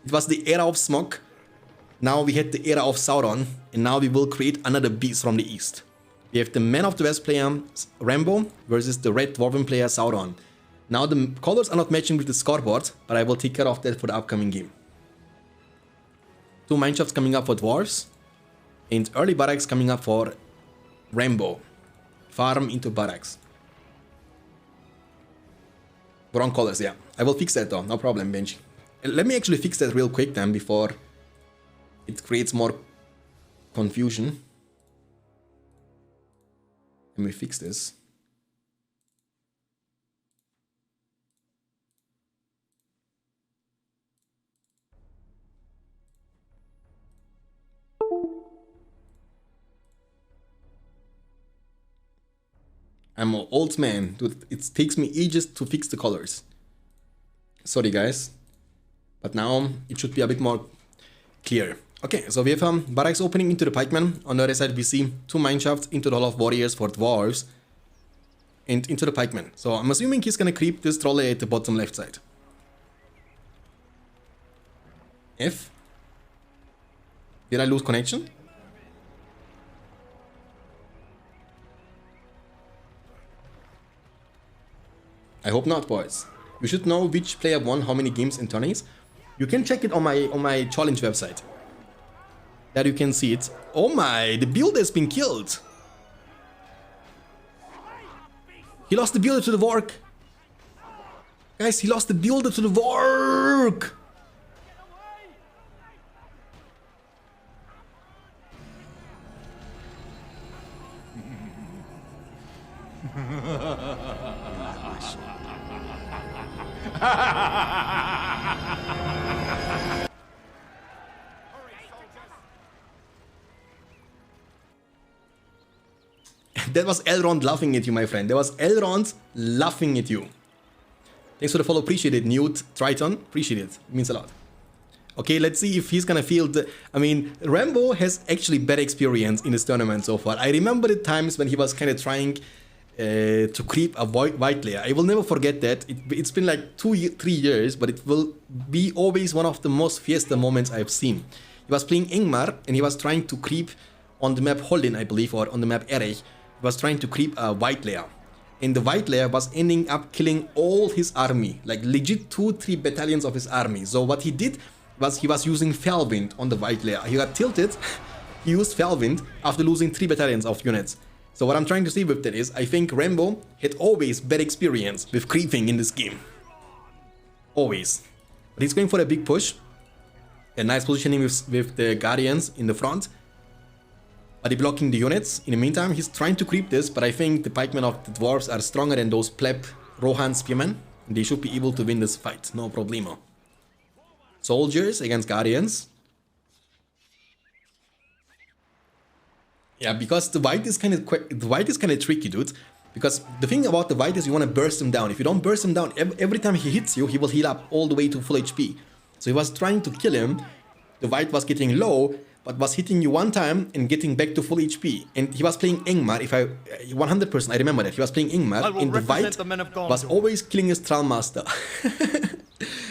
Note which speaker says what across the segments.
Speaker 1: It was the era of Smog. Now we had the era of Sauron, and now we will create another beast from the east. We have the Man of the West player, Rambo, versus the Red Dwarven player, Sauron. Now the colors are not matching with the scoreboard, but I will take care of that for the upcoming game. 2 mineshafts coming up for Dwarves, and early barracks coming up for Rambo. Farm into barracks. Wrong colors, yeah. I will fix that though, no problem, Benji. Let me actually fix that real quick then before it creates more confusion. Let me fix this. I'm an old man, dude. It takes me ages to fix the colors. Sorry guys, but now it should be a bit more clear. Okay, so we have barracks opening into the pikemen. On the other side we see 2 mineshafts into the Hall of Warriors for Dwarves and into the pikemen. So I'm assuming he's gonna creep this trolley at the bottom left side. F? Did I lose connection? I hope not, boys. You should know which player won how many games in tourneys. You can check it on my challenge website. There you can see it. Oh my, the builder has been killed. He lost the builder to the Vork. Guys, he lost the builder to the Vork. That was Elrond laughing at you, my friend. That was Elrond laughing at you. Thanks for the follow. Appreciate it, Newt Triton. Appreciate it. It means a lot. Okay, let's see if he's gonna feel the... I mean, Rambo has actually better experience in this tournament so far. I remember the times when he was kind of trying to creep a white layer. I will never forget that. It's been like 3 years, but it will be always one of the most fiesta moments I've seen. He was playing Ingmar, and he was trying to creep on the map Holdin, I believe, or on the map Erech. He was trying to creep a white layer. And the white layer was ending up killing all his army, like legit 2-3 battalions of his army. So what he did was he was using Fellwind on the white layer. He got tilted, he used Fellwind after losing 3 battalions of units. So what I'm trying to say with that is, I think Rambo had always bad experience with creeping in this game. Always. But he's going for a big push. A nice positioning with the Guardians in the front. But he's blocking the units. In the meantime, he's trying to creep this, but I think the pikemen of the Dwarves are stronger than those pleb Rohan spearmen. They should be able to win this fight, no problemo. Soldiers against Guardians. Yeah, because the white is kind of tricky, dude. Because the thing about the white is you want to burst him down. If you don't burst him down, every time he hits you, he will heal up all the way to full HP. So he was trying to kill him. The white was getting low, but was hitting you one time and getting back to full HP. And he was playing Ingmar, 100% I remember that. He was playing Ingmar, and the white was always killing his Trollmaster.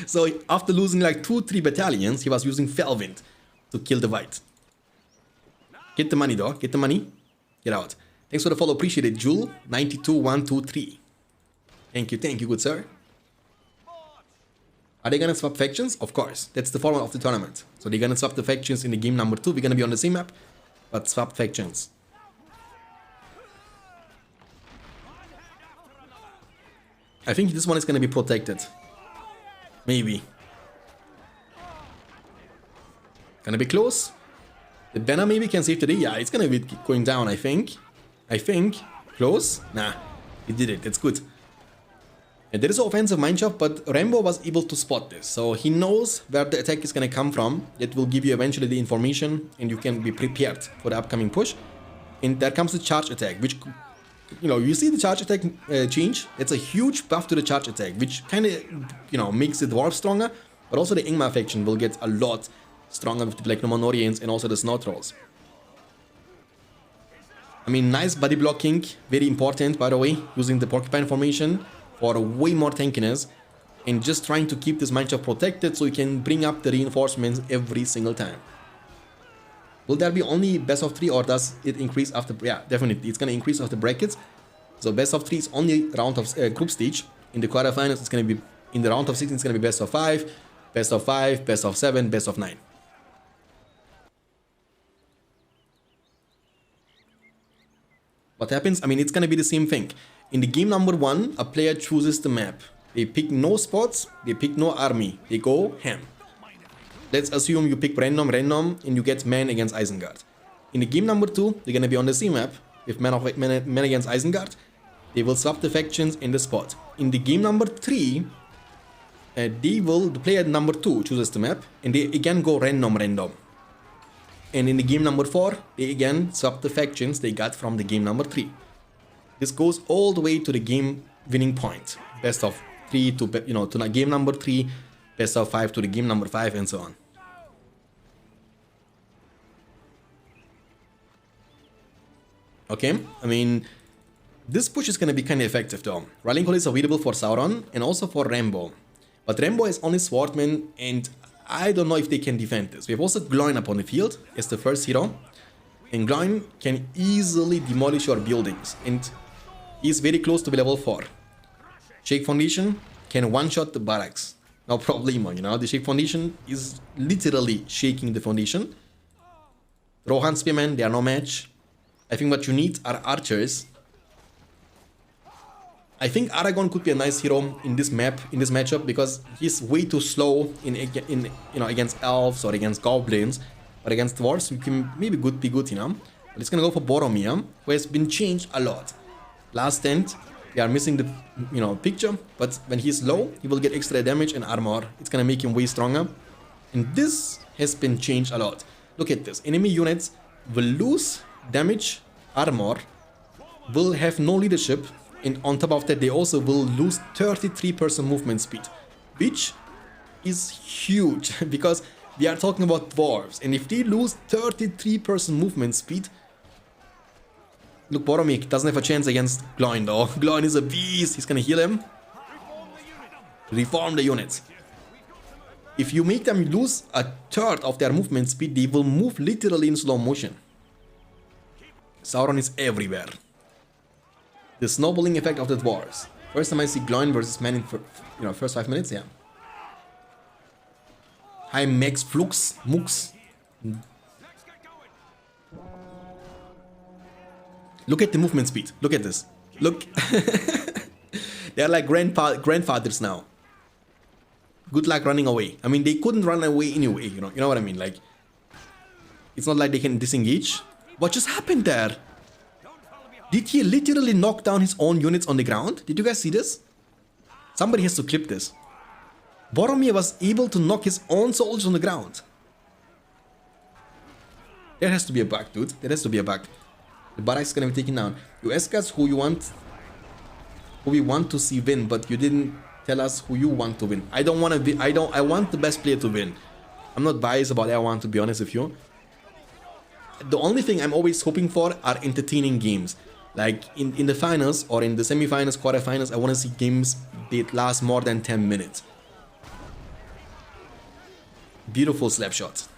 Speaker 1: So after losing like 2-3 battalions, he was using Fellwind to kill the white. Get the money, though. Get the money. Get out. Thanks for the follow. Appreciate it, Jewel. 92123. Thank you, good sir. Are they gonna swap factions? Of course. That's the format of the tournament. So they're gonna swap the factions in the game number 2. We're gonna be on the same map, but swap factions. I think this one is gonna be protected. Maybe. Gonna be close. The banner maybe can save the day. Yeah, it's gonna be going down, I think. Close? Nah, he did it. That's good. And there is an offensive mineshaft, but Rambo was able to spot this. So he knows where the attack is gonna come from. It will give you eventually the information, and you can be prepared for the upcoming push. And there comes the charge attack, which, you know, you see the charge attack change. It's a huge buff to the charge attack, which kind of, you know, makes the Dwarf stronger. But also the Ingmar faction will get a lot stronger with the Black Numenorians and also the Snow Trolls. I mean, nice body blocking, very important, by the way, using the Porcupine formation for way more tankiness. and just trying to keep this matchup protected so you can bring up the reinforcements every single time. Will there be only best of 3 or does it increase after? Yeah, definitely. It's going to increase after brackets. So best of 3 is only round of group stage. In the quarterfinals, it's going to be, in the round of 16, it's going to be best of 5, best of 5, best of 7, best of 9. What happens? I mean, it's going to be the same thing. In the game number 1, a player chooses the map. They pick no spots, they pick no army. They go ham. Let's assume you pick random, and you get man against Isengard. In the game number 2, they're going to be on the same map. With man against Isengard, they will swap the factions in the spot. In the game number 3, the player number 2 chooses the map, and they again go random. And in the game number 4, they again swap the factions they got from the game number 3. This goes all the way to the game winning point. Best of 3 to, to game number 3, best of 5 to the game number 5, and so on. Okay, I mean, this push is going to be kind of effective though. Rallying Call is available for Sauron and also for Rambo. But Rambo is only Swordman, and I don't know if they can defend this. We have also Gloin up on the field as the first hero. And Gloin can easily demolish your buildings, and he's very close to level 4. Shake Foundation can one-shot the barracks. No problemo, the Shake Foundation is literally shaking the foundation. Rohan Spearmen, they are no match. I think what you need are archers. I think Aragorn could be a nice hero in this map, in this matchup, because he's way too slow against elves or against goblins, but against dwarves you can maybe be good, But it's gonna go for Boromir, who has been changed a lot. Last stand, we are missing the picture, but when he's low, he will get extra damage and armor. It's gonna make him way stronger, and this has been changed a lot. Look at this. Enemy units will lose damage, armor, will have no leadership, and on top of that they also will lose 33% movement speed, which is huge because we are talking about dwarves, and if they lose 33% movement speed, look, Boromir doesn't have a chance against Gloin though. Gloin is a beast. He's gonna heal him, reform the units. If you make them lose a third of their movement speed, they will move literally in slow motion. Sauron is everywhere. The snowballing effect of the dwarves. First time I see Gloin versus man in first 5 minutes, yeah. High max flux, mux. Look at the movement speed. Look at this. Look. They are like grandfathers now. Good luck running away. I mean, they couldn't run away anyway, you know what I mean? Like, it's not like they can disengage. What just happened there? Did he literally knock down his own units on the ground? Did you guys see this? Somebody has to clip this. Boromir was able to knock his own soldiers on the ground. There has to be a bug, dude. There has to be a bug. The barracks is gonna be taken down. You ask us who we want to see win, but you didn't tell us who you want to win. I want the best player to win. I'm not biased about it, I want to be honest with you. The only thing I'm always hoping for are entertaining games. Like in the finals or in the semi-finals, quarterfinals, I want to see games that last more than 10 minutes. Beautiful slap shots.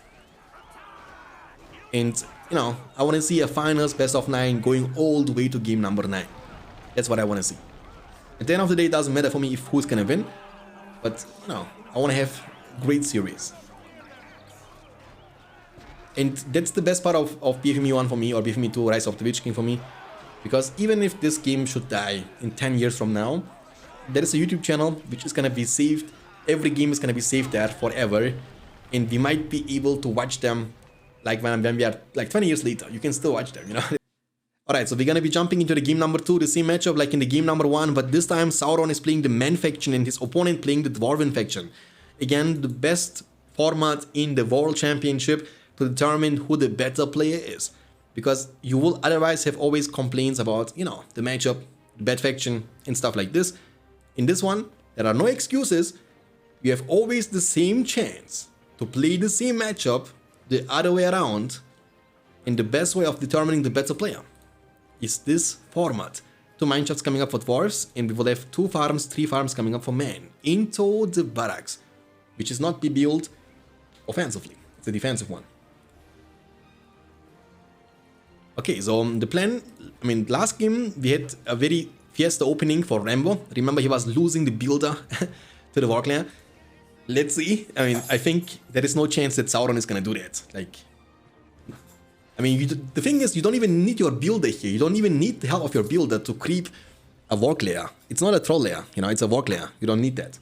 Speaker 1: And, I want to see a finals best of 9 going all the way to game number 9. That's what I want to see. At the end of the day, it doesn't matter for me if who's going to win. But, I want to have great series. And that's the best part of BFME 1 for me, or BFME 2 Rise of the Witch King for me. Because even if this game should die in 10 years from now, there is a YouTube channel which is going to be saved. Every game is going to be saved there forever. And we might be able to watch them like when we are like 20 years later. You can still watch them, Alright, so we're going to be jumping into the game number 2, the same matchup like in the game number 1. But this time Sauron is playing the man faction and his opponent playing the Dwarven faction. Again, the best format in the World Championship to determine who the better player is. Because you will otherwise have always complaints about, the matchup, the bad faction and stuff like this. In this one, there are no excuses. You have always the same chance to play the same matchup the other way around. And the best way of determining the better player is this format. 2 mineshafts coming up for Dwarves, and we will have 2 farms, 3 farms coming up for men into the barracks, which is not be built offensively. It's a defensive one. Okay, so the plan, I mean, last game we had a very fiesta opening for Rambo. Remember, he was losing the builder to the Warclare. Let's see. I mean, I think there is no chance that Sauron is gonna do that. Like, I mean, the thing is, you don't even need your builder here. You don't even need the help of your builder to creep a Warclare. It's not a troll layer, you know, it's a Warclare. You don't need that.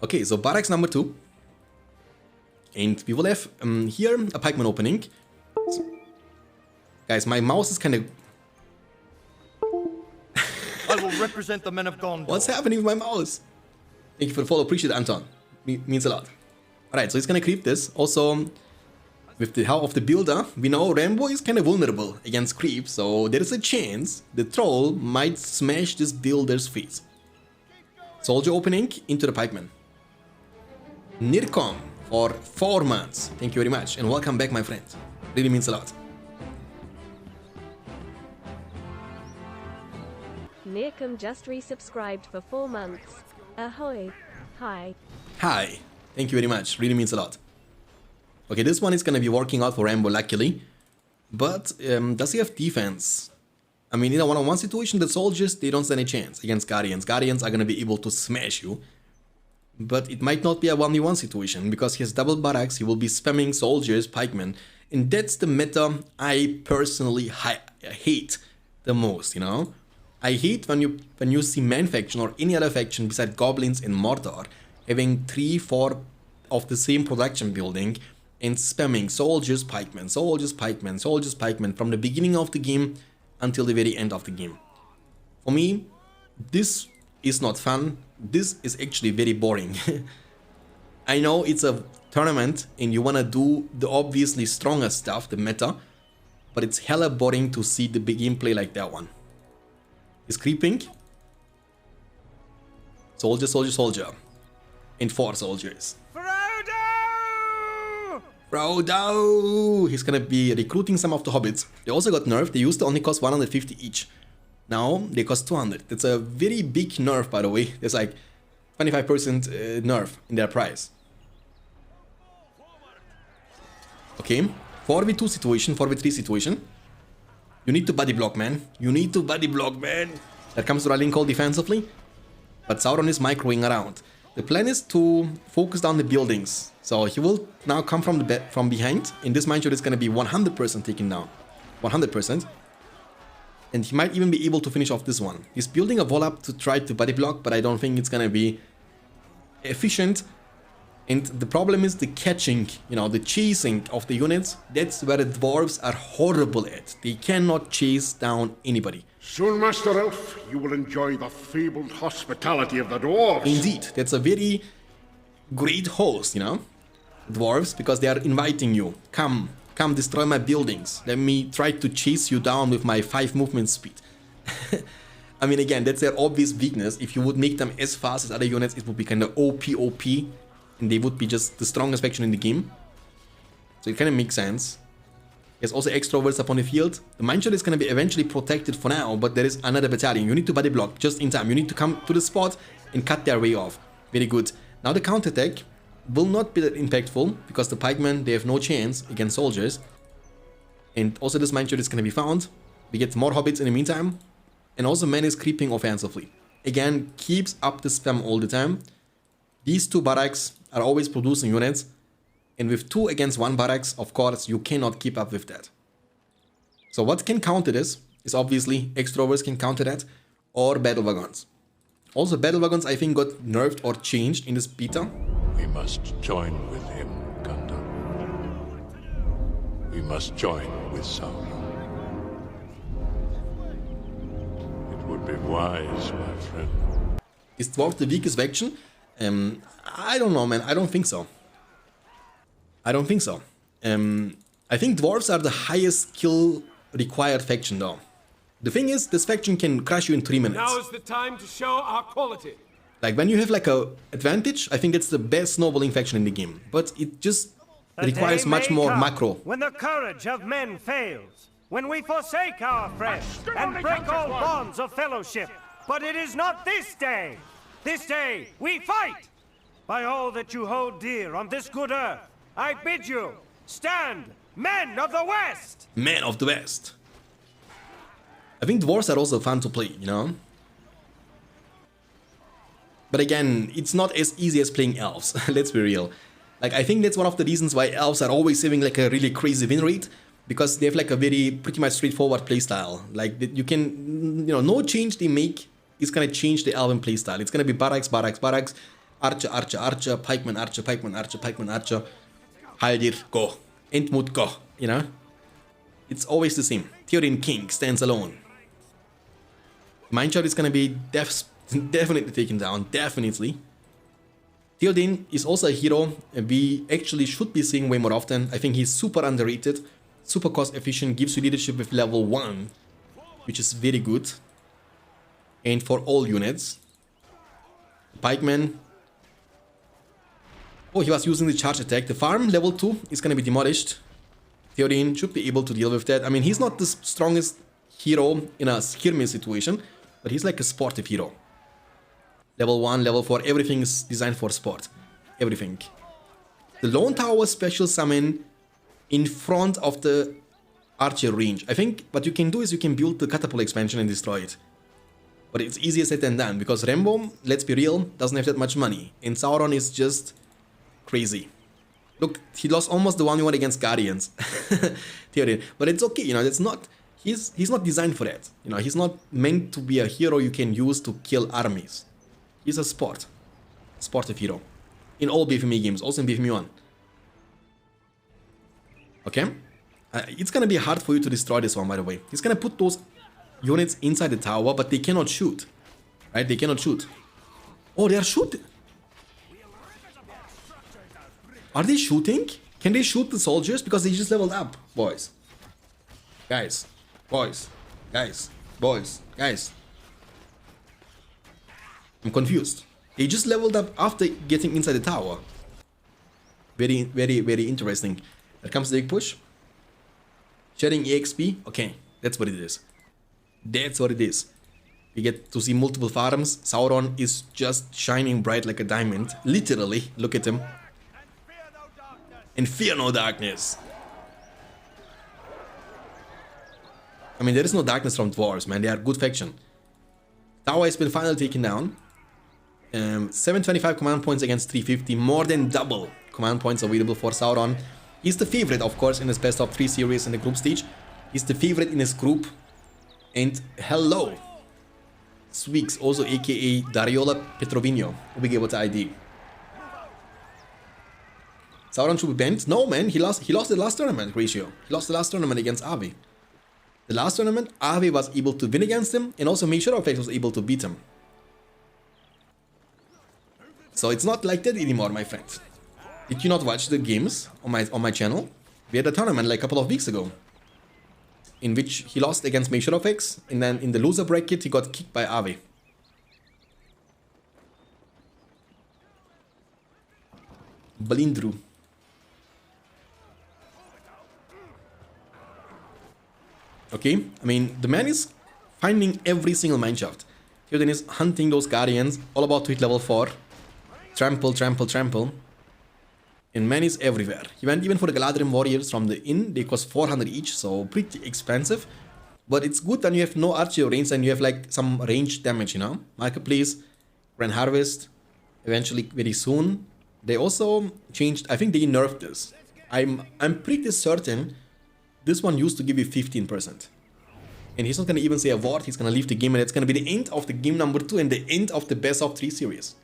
Speaker 1: Okay, so barracks number 2. And we will have here a pikeman opening. So, guys, my mouse is kind of...
Speaker 2: I will represent the men of Gondor.
Speaker 1: What's happening with my mouse? Thank you for the follow. Appreciate it, Anton. Means a lot. Alright, so he's gonna creep this. Also, with the help of the builder, we know Rambo is kind of vulnerable against creep, so there is a chance the troll might smash this builder's face. Soldier opening into the pikeman. Nirkom for 4 months. Thank you very much, and welcome back, my friend. Really means a lot.
Speaker 3: Nirkom just resubscribed for 4 months. Ahoy. Hi.
Speaker 1: Hi. Thank you very much. Really means a lot. Okay, this one is gonna be working out for Rambo, luckily. But does he have defense? I mean, in a one-on-one situation, the soldiers, they don't stand a chance against Guardians. Guardians are gonna be able to smash you. But it might not be a 1v1 situation, because he has double barracks, he will be spamming soldiers, pikemen. And that's the meta I personally hate the most, you know? I hate when you see man faction or any other faction beside goblins and Mordor having 3-4 of the same production building and spamming soldiers, pikemen, soldiers, pikemen, soldiers, pikemen from the beginning of the game until the very end of the game. For me, this is not fun. This is actually very boring. I know it's a tournament and you wanna do the obviously stronger stuff, the meta, but it's hella boring to see the big gameplay like that one. He's creeping. Soldier, soldier, soldier. And 4 soldiers.
Speaker 2: Frodo!
Speaker 1: Frodo! He's gonna be recruiting some of the hobbits. They also got nerfed. They used to only cost 150 each. Now they cost 200. That's a very big nerf, by the way. There's like 25% nerf in their price. Okay, 4v2 situation, 4v3 situation. You need to body block, man. You need to body block, man. That comes to Rallying Call defensively. But Sauron is microing around. The plan is to focus down the buildings. So he will now come from behind. In this mine shot, it's going to be 100% taken down. 100%. And he might even be able to finish off this one. He's building a wall up to try to body block, but I don't think it's going to be efficient. And the problem is the catching, you know, the chasing of the units. That's where the dwarves are horrible at. They cannot chase down anybody.
Speaker 4: Soon, Master Elf, you will enjoy the fabled hospitality of the dwarves.
Speaker 1: Indeed, that's a very great host, you know, dwarves, because they are inviting you. Come destroy my buildings. Let me try to chase you down with my 5 movement speed. I mean, again, that's their obvious weakness. If you would make them as fast as other units, it would be kind of OP. And they would be just the strongest faction in the game. So it kind of makes sense. There's also extroverts up on the field. The Mindshot is going to be eventually protected for now, but there is another battalion. You need to body block just in time. You need to come to the spot and cut their way off. Very good. Now the counterattack will not be that impactful, because the pikemen, they have no chance against soldiers. And also this Mindshot is going to be found. We get more hobbits in the meantime. And also man is creeping offensively. Again, keeps up the spam all the time. These 2 barracks are always producing units, and with 2 against 1 barracks, of course, you cannot keep up with that. So what can counter this is obviously extroverts can counter that, or battle wagons. Also, battle wagons I think got nerfed or changed in this beta.
Speaker 5: We must join with him, Gundam. We must join with Sauron. It would be wise, my friend.
Speaker 1: Is Dwarf the weakest faction? I don't know, man. I don't think so. I don't think so. I think dwarves are the highest skill required faction, though. The thing is, this faction can crush you in 3 minutes.
Speaker 6: Now is the time to show our quality.
Speaker 1: Like, when you have like a advantage, I think that's the best snowballing faction in the game. But it just It requires much more macro.
Speaker 7: When the courage of men fails, when we forsake our friends and break all bonds of fellowship. But it is not this day. This day we fight. By all that you hold dear on this good earth, I bid you stand, men of the West.
Speaker 1: Men of the West. I think dwarves are also fun to play, you know? But again, it's not as easy as playing elves, let's be real. Like, I think that's one of the reasons why elves are always having like a really crazy win rate, because they have like a very pretty much straightforward playstyle. Like, you can, you know, no change they make is gonna change the elven playstyle. It's gonna be barracks, barracks, barracks, archer, archer, archer, pikeman, archer, pikeman, archer, pikeman, archer, Haldir, go, Entmut, go, you know? It's always the same. Theoden King stands alone. Mindshot is gonna be definitely taken down, definitely. Theoden is also a hero we actually should be seeing way more often. I think he's super underrated, super cost efficient, gives you leadership with level 1, which is very good. And for all units. Pikeman. Oh, he was using the charge attack. The farm, level 2, is gonna be demolished. Theoden should be able to deal with that. I mean, he's not the strongest hero in a skirmish situation, but he's like a sportive hero. Level 1, level 4, everything is designed for sport. Everything. The Lone Tower special summon in front of the archer range. I think what you can do is you can build the catapult expansion and destroy it. But it's easier said than done, because Rambo, let's be real, doesn't have that much money. And Sauron is just crazy. Look, he lost almost the 1v1 against Guardians. Theoden. But it's okay, you know, it's not... He's not designed for that. You know, he's not meant to be a hero you can use to kill armies. He's a sportive hero. In all BFME games, also in BFME 1. Okay? It's gonna be hard for you to destroy this one, by the way. He's gonna put those units inside the tower, but they cannot shoot. Right? They cannot shoot. Oh, they are shooting. Are they shooting? Can they shoot the soldiers? Because they just leveled up, boys. Guys. Boys. Guys. Boys. Guys. I'm confused. They just leveled up after getting inside the tower. Very, very, very interesting. Here comes the egg push. Sharing EXP. Okay, that's what it is. That's what it is. We get to see multiple farms. Sauron is just shining bright like a diamond. Literally. Look at him. And fear no darkness. I mean, there is no darkness from dwarves, man. They are good faction. Tower has been finally taken down. 725 command points against 350. More than double command points available for Sauron. He's the favorite, of course, in his best of 3 series in the group stage. He's the favorite in his group. And hello. Sweeks, also aka Dariola Petrovino, will be able to ID. Sauron should be banned? No, man, he lost the last tournament, Ratio. He lost the last tournament against Avi. The last tournament, Avi was able to win against him, and also Mishorofex was able to beat him. So it's not like that anymore, my friend. Did you not watch the games on my channel? We had a tournament like a couple of weeks ago, in which he lost against Mishorofex, and then in the loser bracket he got kicked by Avi. Balindru. Okay, I mean, the man is finding every single mineshaft. Theoden is hunting those guardians, all about to hit level 4. Trample, trample, trample. And man is everywhere. He went even for the Galadrim warriors from the inn. They cost 400 each, so pretty expensive. But it's good when you have no archer range and you have like some ranged damage, you know? Marketplace, Grand Harvest, eventually very soon. They also changed, I think they nerfed this. I'm pretty certain this one used to give you 15%. And he's not gonna even say a word, he's gonna leave the game, and it's gonna be the end of the game number 2 and the end of the best of 3 series.